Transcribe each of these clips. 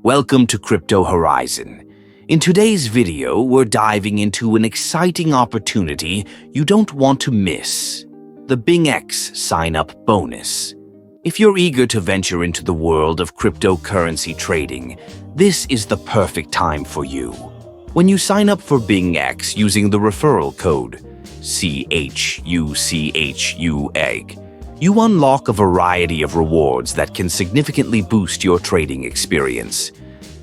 Welcome to Crypto Horizon. In today's video, we're diving into an exciting opportunity you don't want to miss: the BingX sign-up bonus. If you're eager to venture into the world of cryptocurrency trading, this is the perfect time for you. When you sign up for BingX using the referral code CHUCHU, you unlock a variety of rewards that can significantly boost your trading experience.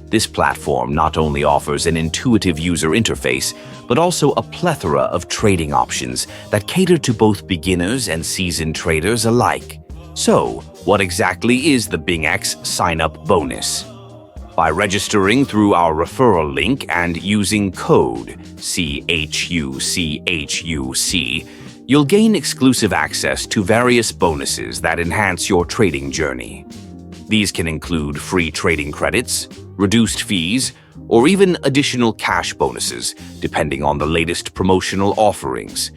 This platform not only offers an intuitive user interface, but also a plethora of trading options that cater to both beginners and seasoned traders alike. So, what exactly is the BingX sign-up bonus? By registering through our referral link and using code CHUCHUC, you'll gain exclusive access to various bonuses that enhance your trading journey. These can include free trading credits, reduced fees, or even additional cash bonuses, depending on the latest promotional offerings.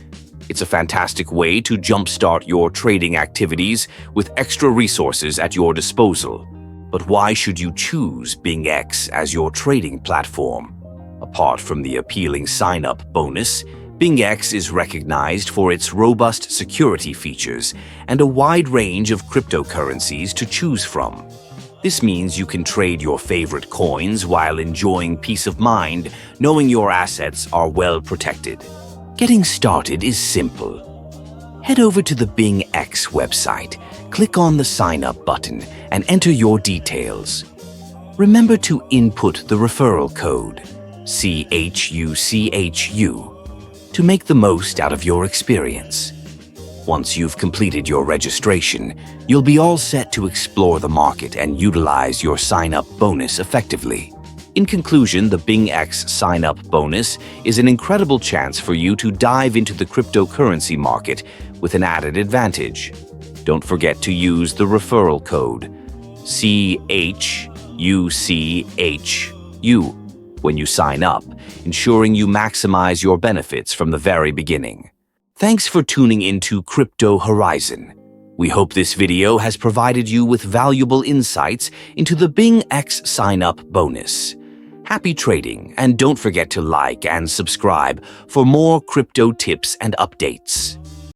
It's a fantastic way to jumpstart your trading activities with extra resources at your disposal. But why should you choose BingX as your trading platform? Apart from the appealing sign-up bonus, BingX is recognized for its robust security features and a wide range of cryptocurrencies to choose from. This means you can trade your favorite coins while enjoying peace of mind, knowing your assets are well protected. Getting started is simple. Head over to the BingX website, click on the Sign Up button, and enter your details. Remember to input the referral code CHUCHU to make the most out of your experience. Once you've completed your registration, you'll be all set to explore the market and utilize your sign-up bonus effectively. In conclusion, the BingX sign-up bonus is an incredible chance for you to dive into the cryptocurrency market with an added advantage. Don't forget to use the referral code CHUCHU when you sign up, ensuring you maximize your benefits from the very beginning. Thanks for tuning into Crypto Horizon. We hope this video has provided you with valuable insights into the BingX sign-up bonus. Happy trading, and don't forget to like and subscribe for more crypto tips and updates.